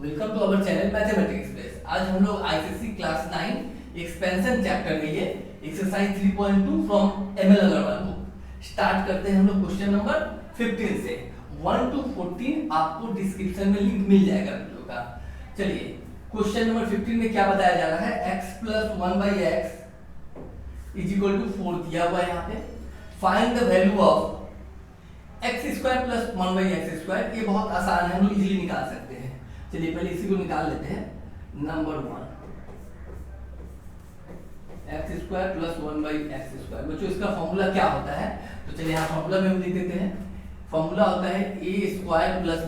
Welcome to our channel mathematics express. आज हम लोग आईसीएसई क्लास 9 एक्सपेंशन चैप्टर में ये exercise 3.2 from ML Agarwal book start करते हैं। हम लोग क्वेश्चन नंबर 15 से 1 to 14 आपको डिस्क्रिप्शन में लिंक मिल जाएगा वीडियो का। चलिए क्वेश्चन नंबर 15 में क्या बताया जा रहा है, x + 1/x is equal to 4 दिया हुआ है। यहाँ पे find the value of x² + 1/x²। ये बहुत आसान है, हम लोग इजीली निकाल सकते हैं। चलिए पहले इसी को निकाल लेते हैं। Number 1 x² + 1/x²। बच्चों इसका फॉर्मूला क्या होता है, तो चलिए यहाँ फॉर्मूला में हम लिख देते हैं। फॉर्मूला होता है a² +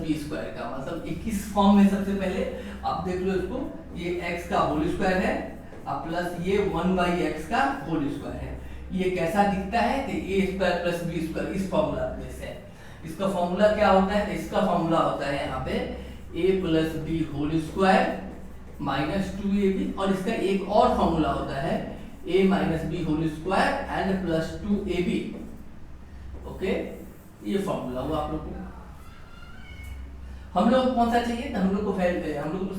b² का, मतलब इस फॉर्म में सबसे पहले आप देख लो इसको, ये x का होल स्क्वायर है प्लस ये 1/x का होल स्क्वायर है। ये कैसा दिखता है कि a² + b² इस फॉर्मूला में से। इसका फॉर्मूला क्या होता है, इसका फॉर्मूला होता है यहाँ पे a + b whole square - 2ab, और इसका एक और फॉर्मूला होता है a - b whole square and +2ab। Okay, ये फॉर्मूला हुआ आप लोग को। हम लोग कौन सा चाहिए, हम लोग को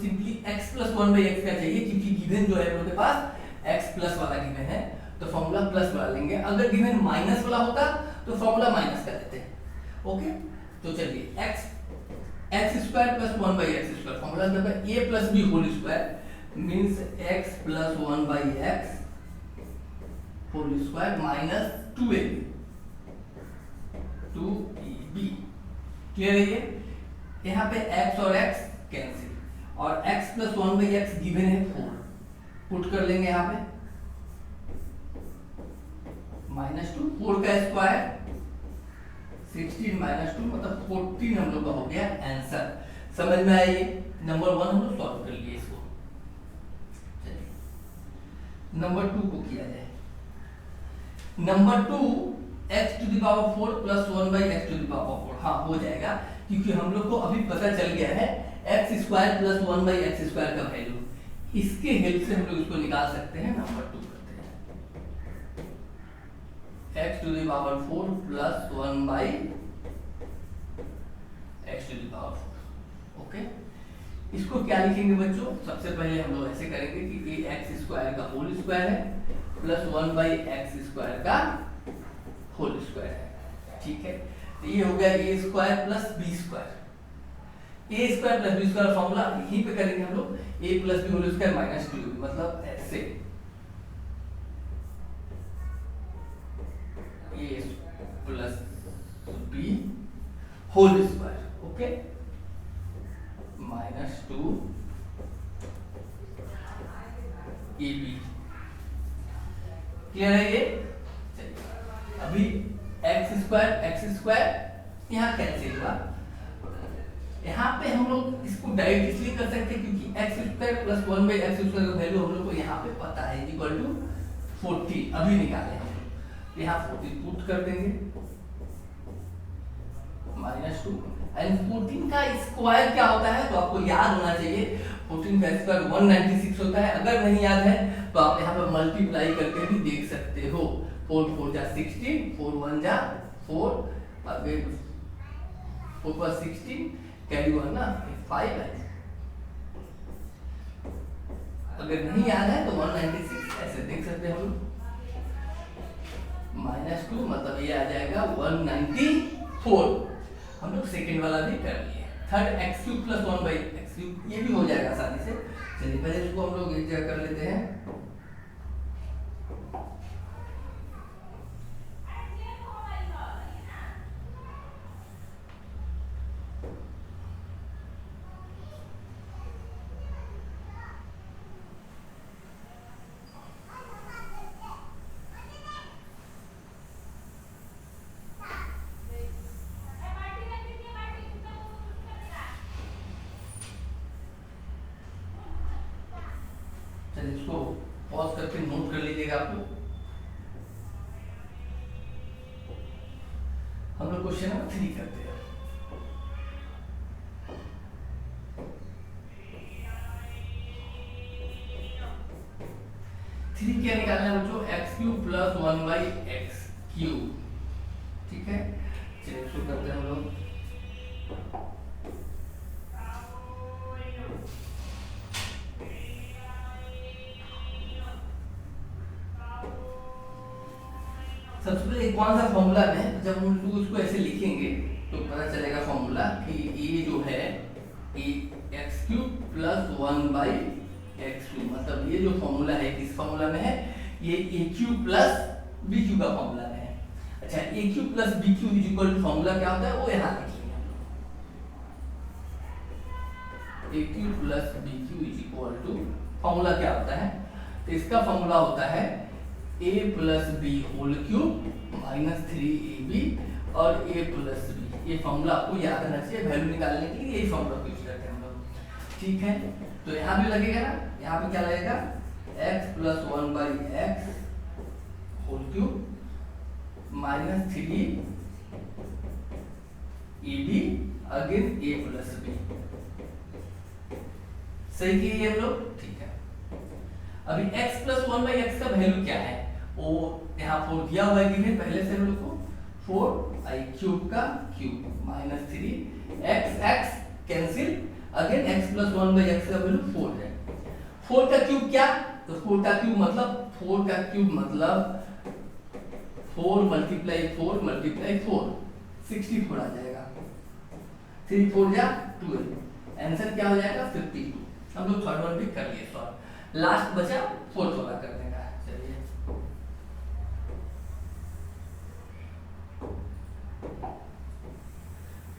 सिंपली x + 1/x का चाहिए, क्योंकि गिवन जो है हम लोग के पास x प्लस वाला गिवन है, तो फॉर्मूला प्लस वाला लेंगे। अगर गिवन माइनस वाला होता तो फॉर्मूला माइनस कर देते हैं। ओके, तो चलिए x² + 1/x²। फॉर्मूला क्या है, a + b whole square means x + 1/x whole square - 2ab। Clear है ये? यहाँ पे x और x कैंसिल, और x + 1/x गिवन है 4, पुट कर लेंगे यहाँ पे -2, 4 का स्क्वायर 16 - 2 मतलब 14 हम लोग का हो गया आंसर। समझ में आइए, नंबर 1 हम लोग सॉल्व कर लिए इसको। चलिए नंबर 2 को किया जाए। Number 2 x⁴ + 1/x⁴। हाँ हो जाएगा, क्योंकि हम लोग को अभी पता चल गया है x² + 1/x² का वैल्यू। इसके हेल्प से हम लोग इसको निकाल सकते हैं। नंबर 2 करते हैं x⁴ + 1/x⁴। ओके, इसको क्या लिखेंगे बच्चों, सबसे पहले हम लोग ऐसे करेंगे कि ये x² का होल स्क्वायर है प्लस 1/x² का होल स्क्वायर है। ठीक है, तो ये हो गया a² + b²। a² + b² formula यहीं पे करेंगे हम लोग, a + b होल स्क्वायर - 2, मतलब ऐसे a + b whole square. Okay, -2 ab। Clear है ये? अभी x² यहाँ कैंसिल हुआ। यहाँ पे हम लोग इसको डायरेक्ट इसलिए कर सकते हैं क्योंकि x² + 1/x² का वैल्यू हम लोग को यहाँ पे पता है इक्वल टू 40। अभी निकाले हम लोग, यहाँ 40 पुट कर देंगे -2, एंड 14 का स्क्वायर क्या होता है तो आपको याद होना चाहिए। 14 का स्क्वायर 196 होता है। अगर नहीं याद है तो आप यहाँ पर मल्टीप्लाई करके भी देख सकते हो। 4 × 4 = 16, 4 × 1 = 4, अगर 4 + 16 कैरी 1 ना 5 है। अगर नहीं याद है तो 196 ऐसे देख सकते हो। -2 मतलब ये आ जाएगा 194। हम लोग सेकंड वाला भी कर लिए। थर्ड x³ + 1/x³, ये भी हो जाएगा आसानी से। चलिए पहले इसको हम लोग एक जगह कर लेते हैं। इसको पॉज करके नोट कर लीजिएगा आप लोग। हम लोग क्वेश्चन नंबर 3 करते हैं। थ्री क्या निकालना है बच्चों, x³ + 1/x³। ठीक है, चलिए शुरू करते हैं हम लोग। सबसे पहले कौन सा फॉर्मूला है, जब हम लोग उसको ऐसे लिखेंगे तो पता चलेगा फॉर्मूला कि ये जो है एक्स क्यूब प्लस 1/x3, मतलब ये जो फॉर्मूला है किस फॉर्मूला में है, ये A cube plus B cube का फॉर्मूला में है। अच्छा, A cube plus B cube is equal to formula क्या होता है वो यहाँ लिखेंगे हम लोग। A cube plus B cube is equal to formula क्या होता है, तो इसका फॉर्मूला होता है a plus B whole cube minus 3ab और a प्लस बी। ये फॉर्मूला आपको याद रहना चाहिए, वैल्यू निकालने के लिए यही फॉर्मूला यूज करते हैं हम लोग। ठीक है, तो यहाँ भी लगेगा ना, यहाँ पे क्या लगेगा x plus 1/x whole cube minus 3ab again a plus B. सही किए हम लोग, ठीक है। अभी x प्लस 1/x का वैल्यू क्या है, वो यहाँ 4 दिया हुआ है कि नहीं पहले से हम लोग को, 4i क्यूब का cube minus 3x cancel, again x plus 1/x का वैल्यू 4 है। 4 का क्यूब क्या, तो 4 का क्यूब मतलब 4 मल्टीप्लाई 4 64 आ जाएगा, 3 4 जा 12, आंसर क्या हो जाएगा 52। हम लोग थर्ड वन भी कर लिए सॉल्व, लास्ट बचा फोर्थ वाला करने का। चलिए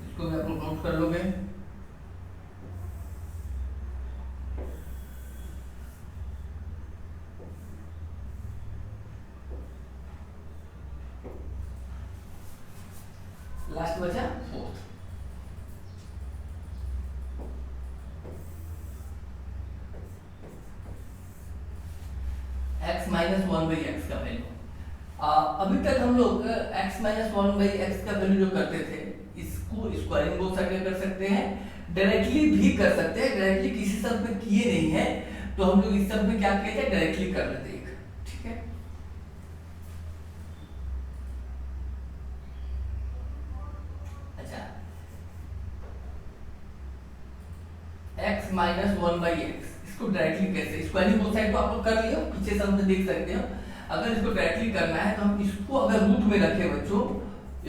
इसको भी अपन नोट कर लोगे। लास्ट बचा फोर्थ। x माइनस 1/x का वैल्यू, अभी तक हम लोग x माइनस 1/x का वैल्यू जो करते थे, इसको स्क्वायरिंग बोथ साइड कर सकते हैं, डायरेक्टली भी कर सकते हैं। डायरेक्टली किसी सब में किए नहीं है तो हम लोग इस सब में क्या किए थे, डायरेक्टली कर लेते हैं। ठीक है, अच्छा x माइनस 1/x इसको डायरेक्टली कैसे, स्क्वायरिंग बोथ साइड को आप लोग कर लियो, पीछे सब में देख सकते हो। अगर इसको डायरेक्टली करना है तो हम इसको अगर रूट में रखे बच्चों,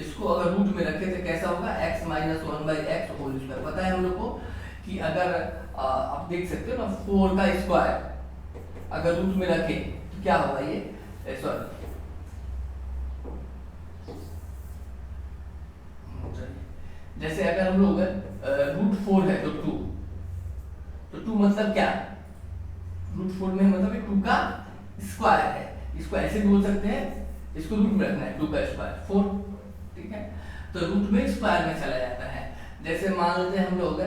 इसको अगर रूट में रखे तो कैसा होगा, x minus 1/x whole square. पता है हम लोग को कि अगर आप देख सकते हो ना 4 का स्क्वायर अगर रूट में रखे तो क्या होगा, ये सॉरी जैसे अगर हम लोग रूट 4 है तो 2 मतलब क्या, रूट 4 में मतलब 2 का स्क्वायर है, इसको ऐसे भी बोल सकते हैं, इसको रूट में रखना है 2 का स्क्वायर 4। ठीक है, तो रूट में स्क्वायर में चला जाता है। जैसे मान लेते हैं हम लोग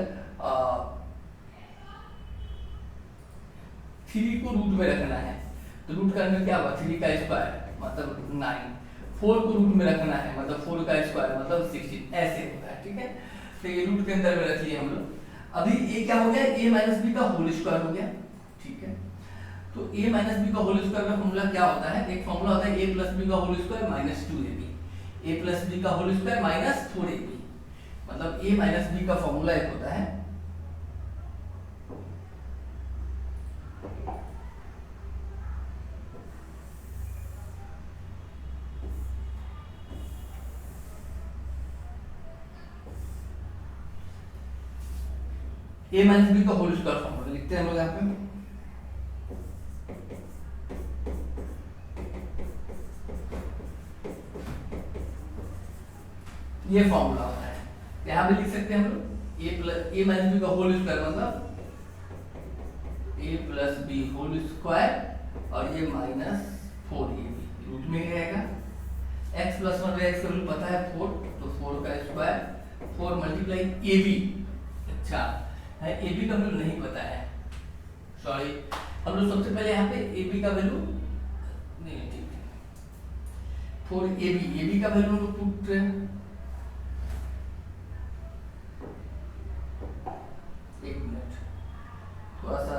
3 को रूट में रखना है तो रूट करने में क्या हुआ, 3 का स्क्वायर मतलब 9, 4 को रूट में रखना है मतलब 4 का स्क्वायर मतलब 16, ऐसे होता है। ठीक है, तो ये रूट के अंदर में रख लिए हम लोग। अभी ये क्या हो गया, a माइनस बी का होल स्क्वायर हो गया। ठीक है, तो a माइनस बी का होल स्क्वायर का फॉर्मूला क्या होता है, एक फॉर्मूला होता है a प्लस बी का whole square minus 2ab, a plus B का होल स्क्वायर माइनस 4ab, मतलब a माइनस बी का फॉर्मूला एक होता है a माइनस बी का होल स्क्वायर फॉर्मूला लिखते हैं हम लोग यहाँ पे। ये फॉर्मूला होता है, यहाँ पे लिख सकते हैं हम लोग a माइनस बी का होल स्क्वायर मतलब a plus B whole square और ये माइनस 4ab रूट में ही रहेगा। x प्लस 1/x का वैल्यू पता है 4, तो 4 का स्क्वायर 4 मल्टीप्लाई ab। अच्छा है, ए बी का वैल्यू नहीं पता है, सॉरी हम लोग सबसे पहले यहाँ पे ए बी का वैल्यू नहीं, ठीक है 4 ए बी का वैल्यू हम लोग पुट, एक मिनट थोड़ा सा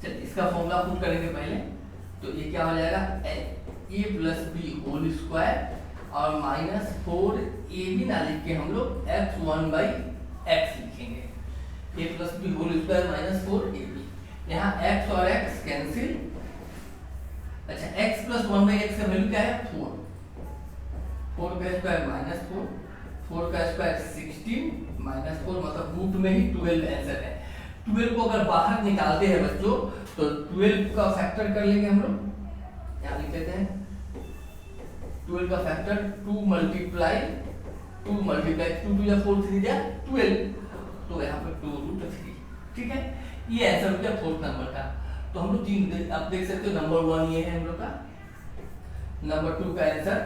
चलिए इसका फॉर्मूला पुट करेंगे पहले, तो ये क्या हो जाएगा a plus B whole square और माइनस 4ab ना लिख के हम लोग x1/x लिखेंगे। A plus B whole square minus 4ab। यहाँ x और x कैंसिल। अच्छा x प्लस 1/x का वैल्यू क्या है 4, 4 का स्क्वायर माइनस 4, 4 का स्क्वायर 16 माइनस 4 मतलब रूट में ही 12 आंसर है। 12 को अगर बाहर निकालते हैं बच्चों तो 12 का फैक्टर कर लेंगे हम लोग, यहाँ लिख देते हैं 12 का फैक्टर 2 मल्टीप्लाई 2 2 या 4 3 या 12, तो यहाँ पर 2√3। ठीक है, ये आंसर हो गया 4th नंबर का। तो हम लोग तीन आप देख सकते हो, नंबर 1 ये है हम लोग का, नंबर 2 का आंसर,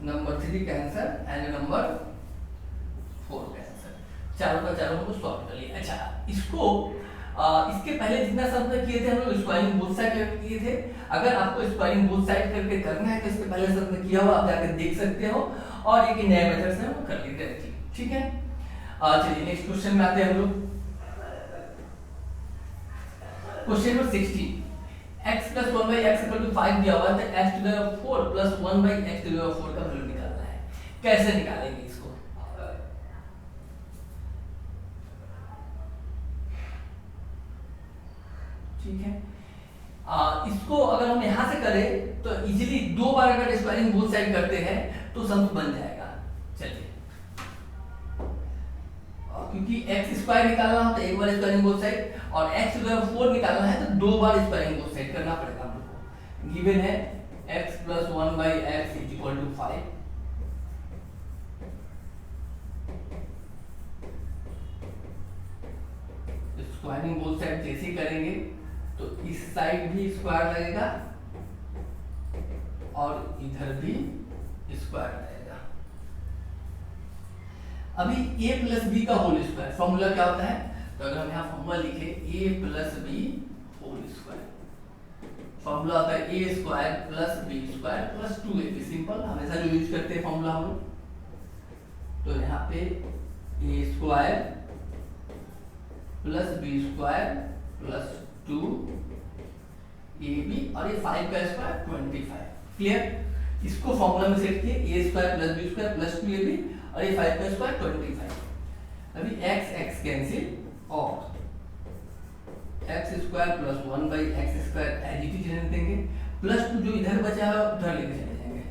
नंबर 3 का आंसर एंड नंबर 4 का आंसर। चारों का चारों को सॉल्व कर लिया। अच्छा इसको इसके पहले जितना सब हमने किए थे हम लोग स्क्वायरिंग बोथ साइड करके किए थे। अगर आपको स्क्वायरिंग बोथ साइड करके करना है तो इसके पहले सब हमने किया हुआ आप जाकर देख सकते हो, और एक नए मेथड से हम कर लेते हैं। ठीक है, चलिए नेक्स्ट क्वेश्चन में आते हैं हम लोग। Question number 16, x plus 1/x equal to 5 दिया हुआ है, तो x to the 4 plus 1/x to the 4 का वैल्यू निकालना है। कैसे निकालेंगे इसको? ठीक है, इसको अगर हम यहाँ से करें तो इजीली 2 बार अगर स्क्वायरिंग बोथ साइड करते हैं तो सम बन जाएगा। चलिए, क्योंकि x स्क्वायर निकालना हो तो एक बार स्क्वायरिंग बोथ साइड, और x to the 4 निकालना है तो 2 बार स्क्वायरिंग बोथ साइड करना पड़ेगा हम लोग को। गिवन है x plus 1/x is equal to 5। Squaring both side जैसे ही करेंगे तो इस साइड भी स्क्वायर लगेगा और इधर भी स्क्वायर लगेगा। अभी a प्लस बी का होल स्क्वायर फॉर्मूला क्या होता है, तो अगर हम यहाँ फॉर्मूला लिखे a plus B whole square, formula होता है a square plus B square plus 2ab। Simple, हमेशा जो यूज करते हैं फॉर्मूला हम लोग। तो यहाँ पे a square plus B square plus 2ab और ये 5 का स्क्वायर 25। क्लियर, इसको फॉर्मूला में सेट किए a square plus B square plus 2ab और ये 5 का स्क्वायर 25। अभी x x कैंसिल और x square plus 1/x square as it is रहने देंगे, प्लस 2 जो इधर बचा है उधर लेके चले जाएंगे।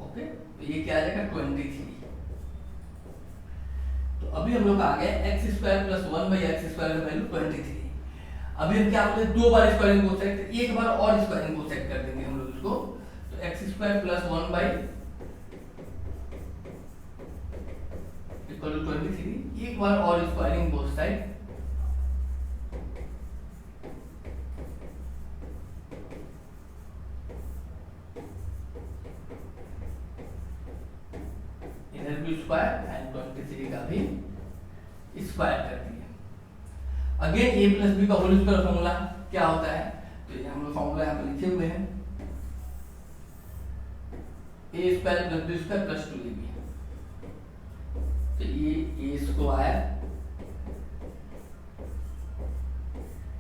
ओके, तो ये क्या आ जाएगा 23। तो अभी हम लोग आ गए x square plus 1/x square का वैल्यू 23। अभी हम क्या बोलते हैं 2 बार स्क्वायरिंग बोथ साइड, एक बार और स्क्वायरिंग बोथ साइड कर देंगे हम लोग इसको। तो x स्क्वायर प्लस 1/23 एक बार और स्क्वायरिंग बोथ साइड। इधर भी स्क्वायर एंड 23 का भी स्क्वायर कर दिया। अगेन a प्लस बी का होल स्क्वायर फॉर्मूला क्या होता है, तो ये हम लोग फॉर्मूला यहाँ पे लिखे हुए हैं a square plus B square plus 2ab। तो ये a square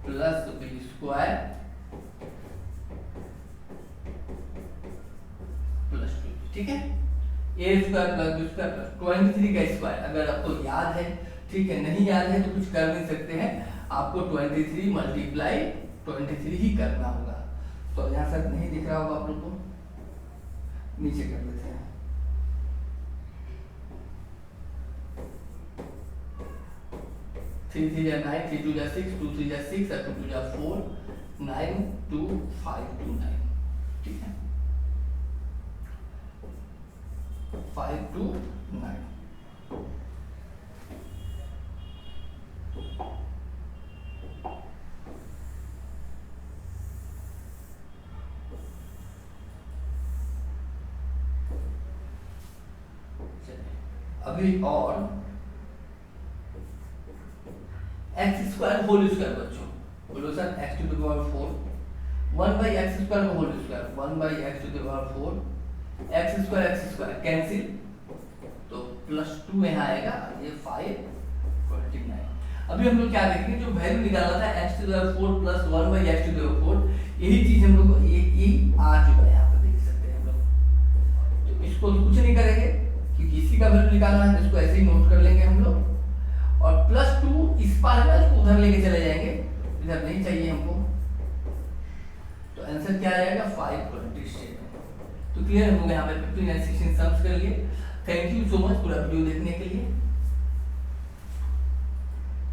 plus B square plus 2। ठीक है, a square plus B square plus 23 का स्क्वायर अगर आपको याद है, ठीक है, नहीं याद है तो कुछ कर नहीं सकते हैं, आपको 23 मल्टीप्लाई 23 ही करना होगा। तो यहाँ से नहीं दिख रहा होगा आप लोग को, नीचे कर लेते हैं। थ्री 3 या 9, 3 2 या 6, 2 3 या 6, 2 2 या 4, 9 2 5 2 9। ठीक है, 5 2 9। अभी और x स्क्वायर होल स्क्वायर बच्चों बोलो sir, x to the power 4 1/x square का whole square 1/x to the power 4 x square cancel, तो प्लस 2 यहाँ आएगा, ये 5 29। अभी हम लोग क्या देखेंगे, जो वैल्यू निकाला था x to the power 4 plus 1/x to the power 4, यही चीज हम लोग को ये आ चुका है, यहाँ पे देख सकते हैं हम लोग। तो इसको कुछ नहीं करेंगे क्योंकि इसी का वैल्यू निकालना है, तो इसको ऐसे ही नोट कर लेंगे हम लोग। और +2 इस पार है ना, इसको उधर लेके चले जाएंगे, इधर नहीं चाहिए हमको, तो आंसर क्या आ जाएगा 527। तो क्लियर हम लोग यहाँ पे 15 and 16 सम्स कर लिए। थैंक यू सो मच पूरा वीडियो देखने के लिए।